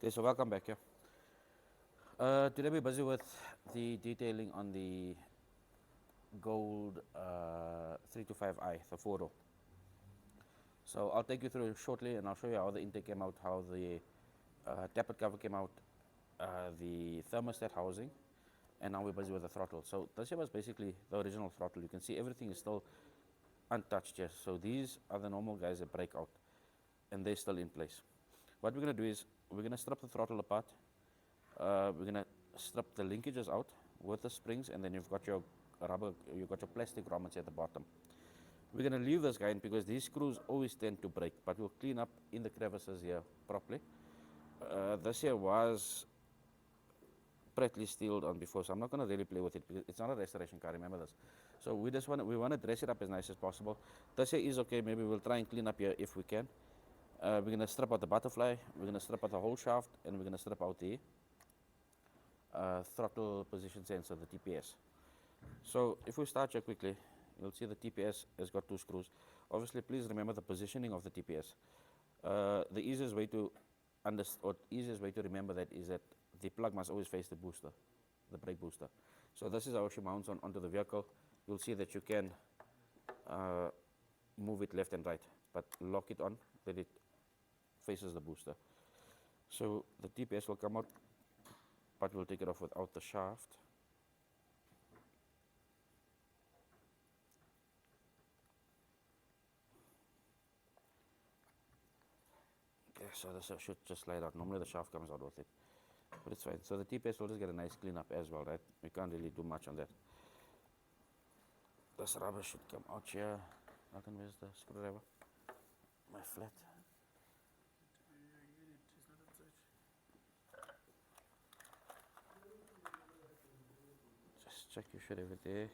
Okay, so welcome back here. Today we're busy with the detailing on the gold 325i, the 4-door. So I'll take you through it shortly and I'll show you how the intake came out, how the tappet cover came out, the thermostat housing, and now we're busy with the throttle. So this here was basically the original throttle. You can see everything is still untouched here. So these are the normal guys that break out and they're still in place. What we're going to do is we're going to strip the throttle apart. We're going to strip the linkages out with the springs, and then you've got your rubber, you've got your plastic grommets at the bottom. We're going to leave this guy in because these screws always tend to break, but we'll clean up in the crevices here properly. This here was pretty steeled on before, so I'm not going to really play with it because it's not a restoration car, remember this. So we want to dress it up as nice as possible. This here is okay, maybe we'll try and clean up here if we can. We're going to strip out the butterfly, we're going to strip out the whole shaft, and we're going to strip out the throttle position sensor, the TPS. So if we start here quickly, you'll see the TPS has got 2 screws. Obviously, please remember the positioning of the TPS. The easiest way to remember that is that the plug must always face the booster, the brake booster. So this is how she mounts onto the vehicle. You'll see that you can move it left and right, but lock it on that it faces the booster. So the TPS will come out, but we'll take it off without the shaft. Okay, so this should just slide out. Normally the shaft comes out with it, but it's fine. So the TPS will just get a nice clean up as well, right? We can't really do much on that. This rubber should come out here. Nothing, where's the screwdriver? My flat. Just check you should have it there.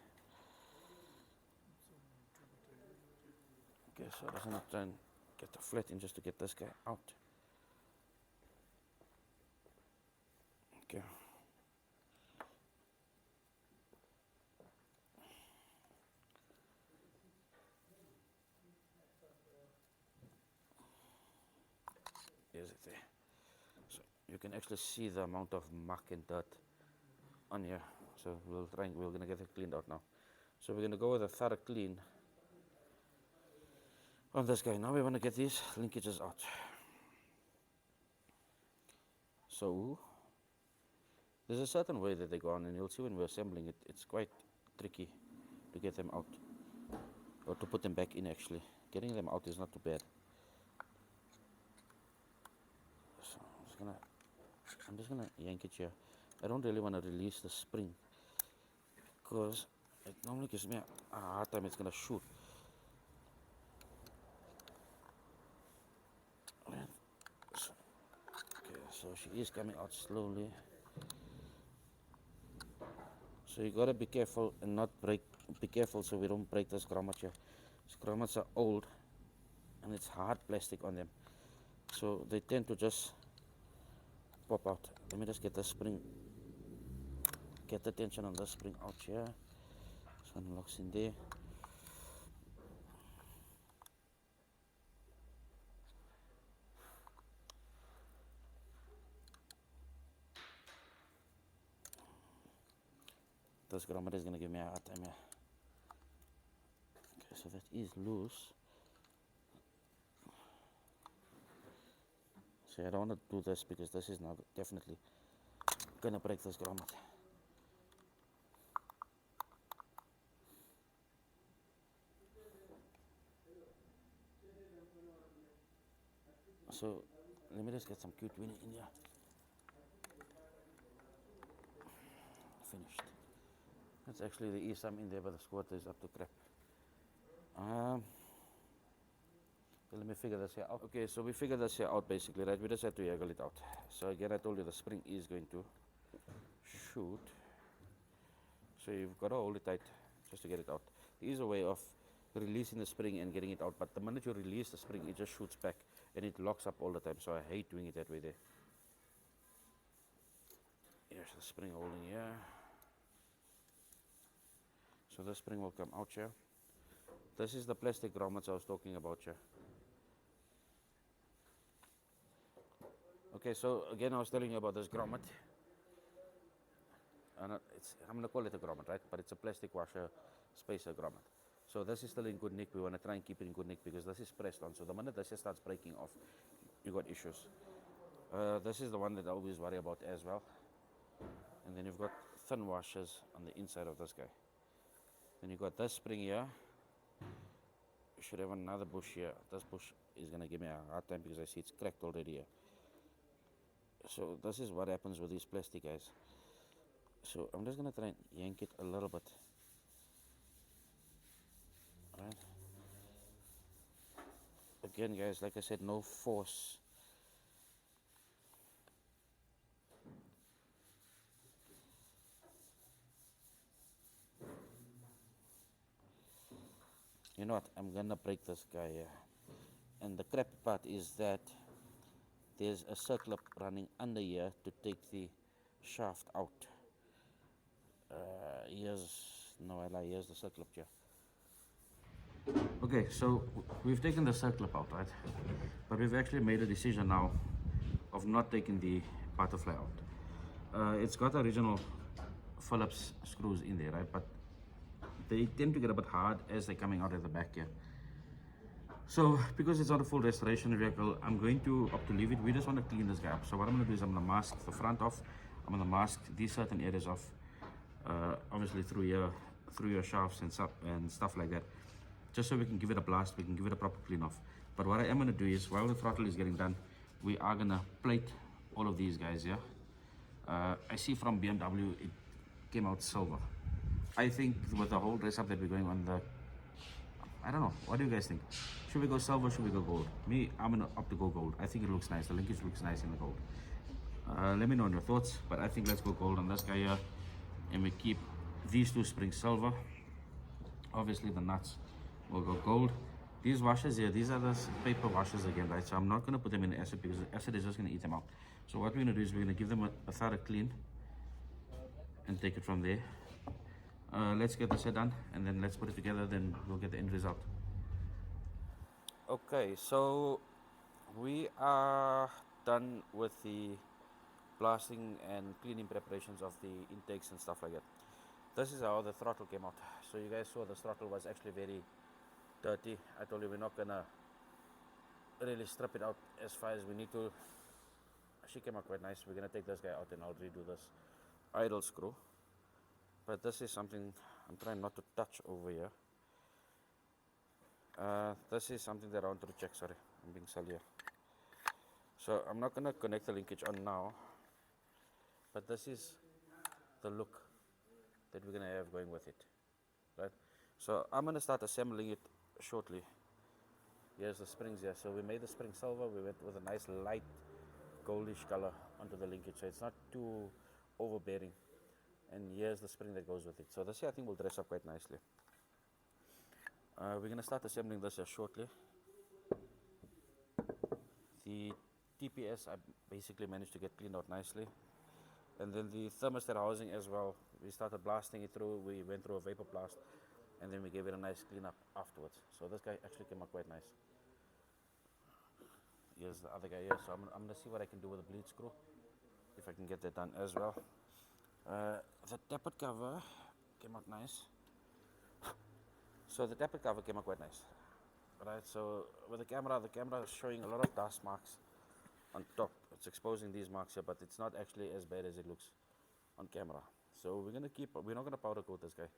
Okay, so I just want to try and get the flat in just to get this guy out. Okay. Is it there? So you can actually see the amount of muck and dirt on here. So we're gonna get it cleaned out now. So we're gonna go with a thorough clean on this guy. Now we want to get these linkages out. So there's a certain way that they go on, and you'll see when we're assembling it, it's quite tricky to get them out, or to put them back in actually. Getting them out is not too bad. So I'm just gonna yank it here. I don't really want to release the spring because it normally gives me a hard time. It's gonna shoot. So she is coming out slowly. So you gotta be careful and not break. Be careful so we don't break this grommet here. These grommets are old and it's hard plastic on them, so they tend to just pop out. Let me just get the spring, get the tension on the spring out here. This one locks in there. This grommet is gonna give me a hard time here. Okay, so that is loose. So I don't want to do this because this is now definitely gonna break this grommet. So let me just get some Q20 in here. Finished. That's actually there is some in there, but the squat is up to crap. Let me figure this here out. Okay, so we figured this here out basically, right? We just had to wiggle it out. So again, I told you the spring is going to shoot. So you've got to hold it tight just to get it out. There is a way of releasing the spring and getting it out, but the minute you release the spring, it just shoots back and it locks up all the time. So I hate doing it that way there. Here's the spring holding here. So the spring will come out here. This is the plastic grommets I was talking about here. Okay, so again, I was telling you about this grommet. And I'm going to call it a grommet, right? But it's a plastic washer spacer grommet. So this is still in good nick. We want to try and keep it in good nick because this is pressed on. So the minute this just starts breaking off, you got issues. This is the one that I always worry about as well. And then you've got thin washers on the inside of this guy. Then you've got this spring here. You should have another bush here. This bush is going to give me a hard time because I see it's cracked already here. So this is what happens with these plastic guys. So I'm just going to try and yank it a little bit. Right. Again, guys, like I said, no force. You know what? I'm going to break this guy here. And the crap part is that there's a circlip running under here to take the shaft out. Here's the circlip here. Okay, so we've taken the circlip out, right? But we've actually made a decision now of not taking the butterfly out. It's got original Phillips screws in there, right? But they tend to get a bit hard as they're coming out at the back here. So because it's not a full restoration vehicle, I'm going to opt to leave it. We just want to clean this guy up. So what I'm going to do is I'm going to mask the front off. I'm going to mask these certain areas off, obviously through your shafts and stuff like that, just so we can give it a blast, we can give it a proper clean off. But what I am going to do is, while the throttle is getting done, we are going to plate all of these guys here. I see from BMW it came out silver. I think with the whole dress up that we're going on, I don't know, what do you guys think? Should we go silver, should we go gold? Me, I'm going to opt to go gold. I think it looks nice, the linkage looks nice in the gold. Let me know your thoughts, but I think let's go gold on this guy here. And we keep these two springs silver. Obviously the nuts will go gold. These washers here, these are the paper washers again, right? So I'm not going to put them in acid because the acid is just going to eat them out. So what we're going to do is we're going to give them a thorough clean and take it from there. Let's get this done and then let's put it together, then we'll get the end result. Okay, so we are done with the blasting and cleaning preparations of the intakes and stuff like that. This is how the throttle came out. So you guys saw the throttle was actually very dirty. I told you we're not gonna really strip it out as far as we need to. She came out quite nice. We're gonna take this guy out and I'll redo this idle screw. But this is something I'm trying not to touch over here. This is something that I wanted to check. Sorry, I'm being silly here. So I'm not gonna connect the linkage on now, but this is the look that we're gonna have going with it, right? So I'm gonna start assembling it shortly. Here's the springs here. So we made the spring silver. We went with a nice light goldish color onto the linkage, so it's not too overbearing. And here's the spring that goes with it. So this here I think will dress up quite nicely. We're gonna start assembling this here shortly. The TPS I basically managed to get cleaned out nicely. And then the thermostat housing as well, we started blasting it through. We went through a vapor blast and then we gave it a nice clean up afterwards. So this guy actually came out quite nice. Here's the other guy here. So I'm gonna see what I can do with the bleed screw, if I can get that done as well. The tappet cover came out nice. So the tappet cover came out quite nice. Right, so with the camera is showing a lot of dust marks on top. It's exposing these marks here, but it's not actually as bad as it looks on camera. So we're not gonna powder coat this guy.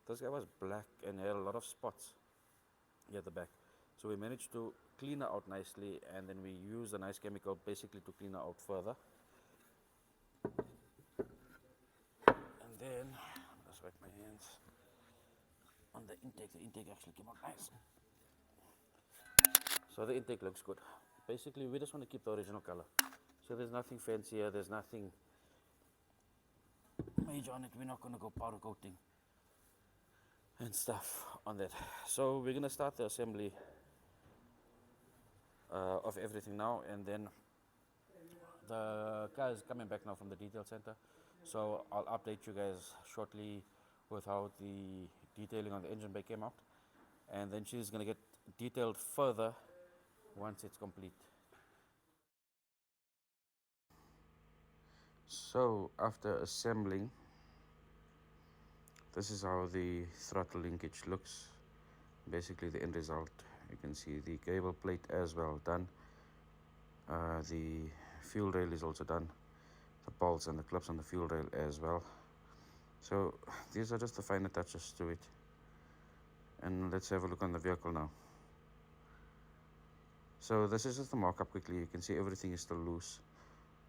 This guy was black and had a lot of spots here at the back. So we managed to clean her out nicely, and then we used a nice chemical basically to clean her out further. And then let's wipe my hands on the intake. The intake actually came out nice. So the intake looks good. Basically, we just want to keep the original color. So there's nothing fancy here, there's nothing major on it. We're not going to go powder coating and stuff on that. So we're going to start the assembly of everything now, and then the car is coming back now from the detail center. So I'll update you guys shortly with how the detailing on the engine bay came out, and then she's going to get detailed further once it's complete. So after assembling, this is how the throttle linkage looks. Basically the end result. You can see the cable plate as well done. The fuel rail is also done. The bolts and the clips on the fuel rail as well. So these are just the finer touches to it. And let's have a look on the vehicle now. So this is just the mock-up quickly. You can see everything is still loose,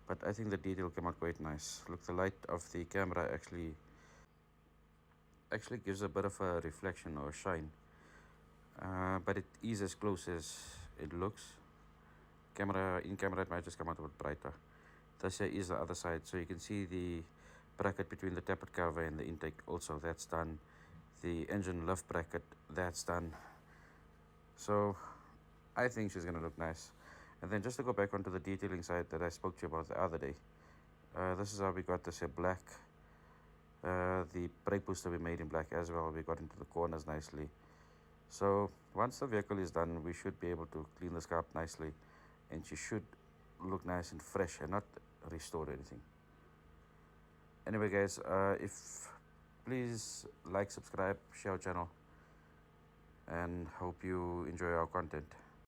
but I think the detail came out quite nice. Look, the light of the camera actually gives a bit of a reflection or a shine, but it is as close as it looks. In camera it might just come out a bit brighter. This here is the other side, so you can see the bracket between the tappet cover and the intake also, that's done. The engine lift bracket, that's done. So I think she's going to look nice. And then just to go back onto the detailing side that I spoke to you about the other day, this is how we got this here black. The brake booster we made in black as well. We got into the corners nicely. So once the vehicle is done, we should be able to clean this car up nicely, and she should look nice and fresh and not restored or anything. Anyway guys, if please like, subscribe, share our channel, and hope you enjoy our content.